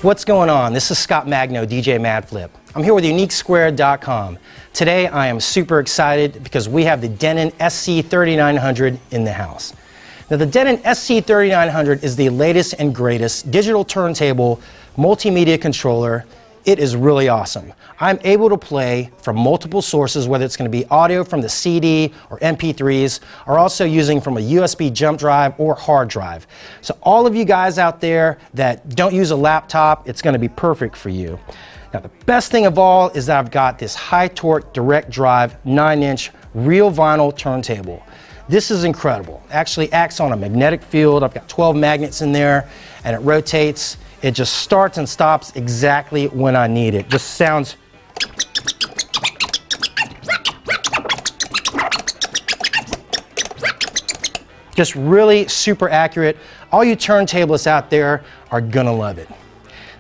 What's going on? This is Scott Magno, DJ Madflip. I'm here with UniqueSquare.com. Today I am super excited because we have the Denon SC3900 in the house. Now the Denon SC3900 is the latest and greatest digital turntable multimedia controller. It is really awesome. I'm able to play from multiple sources, whether it's going to be audio from the CD or MP3s, or also using from a USB jump drive or hard drive. So all of you guys out there that don't use a laptop, it's going to be perfect for you. Now the best thing of all is that I've got this high torque direct drive 9-inch real vinyl turntable. This is incredible. It actually acts on a magnetic field. I've got 12 magnets in there and it rotates. It just starts and stops exactly when I need it. Just sounds just really super accurate. All you turntablists out there are gonna love it.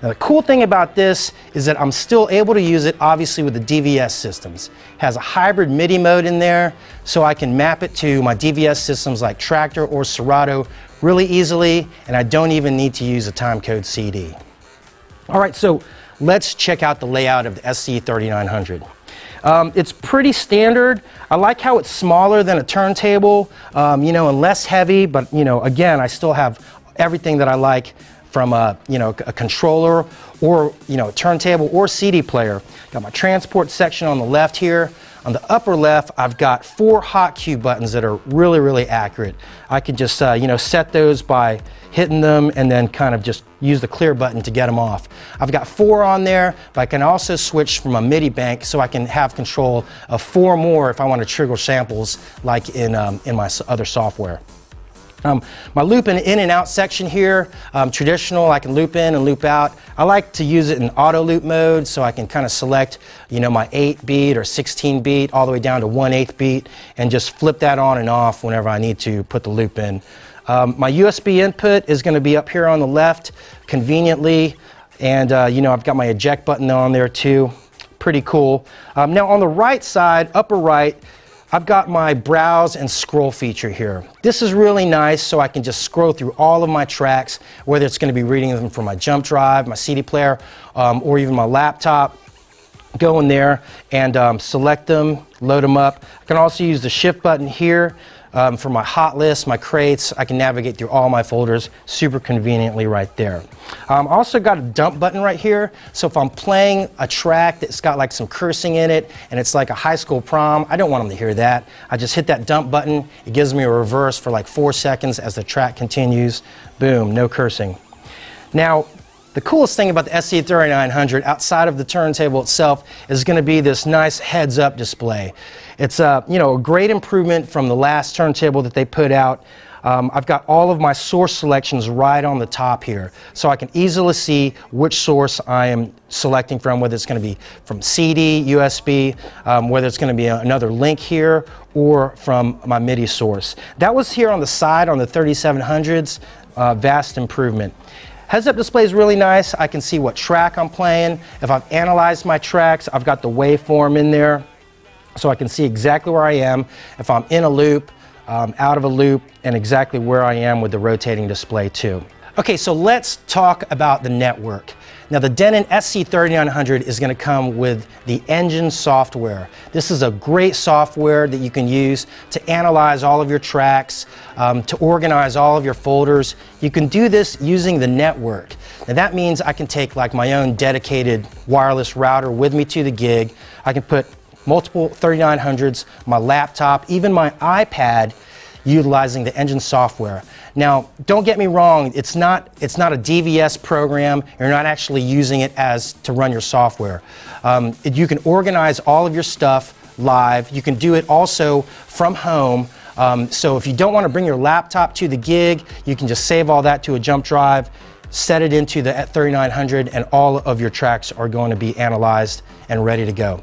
Now the cool thing about this is that I'm still able to use it obviously with the DVS systems. It has a hybrid MIDI mode in there, so I can map it to my DVS systems like Traktor or Serato really easily, and I don't even need to use a timecode CD. All right, so let's check out the layout of the SC3900. It's pretty standard. I like how it's smaller than a turntable, you know, and less heavy, but you know, again, I still have everything that I like from a, you know, a controller or, you know, a turntable or CD player. Got my transport section on the left here. On the upper left, I've got 4 hotkey buttons that are really, really accurate. I could just, you know, set those by hitting them and then kind of just use the clear button to get them off. I've got 4 on there, but I can also switch from a MIDI bank so I can have control of 4 more if I want to trigger samples like in my other software. My loop in and out section here, traditional, I can loop in and loop out. I like to use it in auto loop mode so I can kind of select, you know, my 8-beat or 16-beat all the way down to 1/8 beat and just flip that on and off whenever I need to put the loop in. My USB input is going to be up here on the left conveniently, and you know, I've got my eject button on there too. Pretty cool. Now on the right side, upper right, I've got my browse and scroll feature here. This is really nice so I can just scroll through all of my tracks, whether it's going to be reading them from my jump drive, my CD player, or even my laptop. Go in there and select them, load them up. I can also use the shift button here for my hot list, my crates. I can navigate through all my folders super conveniently right there. Also got a dump button right here, so if I'm playing a track that's got like some cursing in it and it's like a high school prom, I don't want them to hear that. I just hit that dump button. It gives me a reverse for like 4 seconds as the track continues. Boom, no cursing. Now, the coolest thing about the SC3900 outside of the turntable itself is going to be this nice heads-up display. It's you know, a great improvement from the last turntable that they put out. I've got all of my source selections right on the top here, so I can easily see which source I am selecting from, whether it's going to be from CD, USB, whether it's going to be another link here, or from my MIDI source. That was here on the side on the 3700s, vast improvement. Heads-up display is really nice. I can see what track I'm playing. If I've analyzed my tracks, I've got the waveform in there, so I can see exactly where I am, if I'm in a loop, out of a loop, and exactly where I am with the rotating display too. Okay, so let's talk about the network. Now the Denon SC3900 is going to come with the Engine software. This is a great software that you can use to analyze all of your tracks, to organize all of your folders. You can do this using the network. Now that means I can take like my own dedicated wireless router with me to the gig. I can put multiple 3900s, my laptop, even my iPad, utilizing the Engine software. Now, don't get me wrong, it's not a DVS program. You're not actually using it as to run your software. You can organize all of your stuff live. You can do it also from home. So if you don't want to bring your laptop to the gig, you can just save all that to a jump drive, set it into the 3900, and all of your tracks are going to be analyzed and ready to go.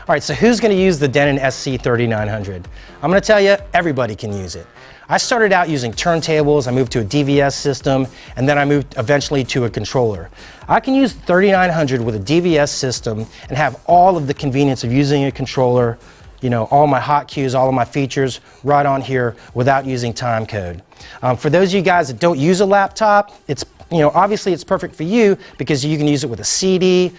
All right, so who's going to use the Denon SC3900? I'm going to tell you, everybody can use it. I started out using turntables, I moved to a DVS system, and then I moved eventually to a controller. I can use the 3900 with a DVS system and have all of the convenience of using a controller all my hotkeys, all of my features right on here without using timecode. For those of you guys that don't use a laptop, it's, obviously it's perfect for you because you can use it with a CD,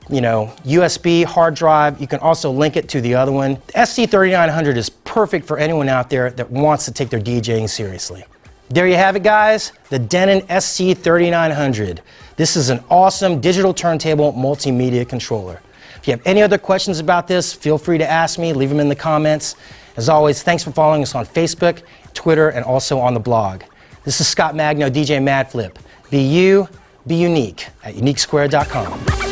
USB, hard drive. You can also link it to the other one. The SC3900 is perfect for anyone out there that wants to take their DJing seriously. There you have it, guys, the Denon SC3900. This is an awesome digital turntable multimedia controller. If you have any other questions about this, feel free to ask me, leave them in the comments. As always, thanks for following us on Facebook, Twitter, and also on the blog. This is Scott Magno, DJ Madflip. Be you, be unique at uniquesquare.com.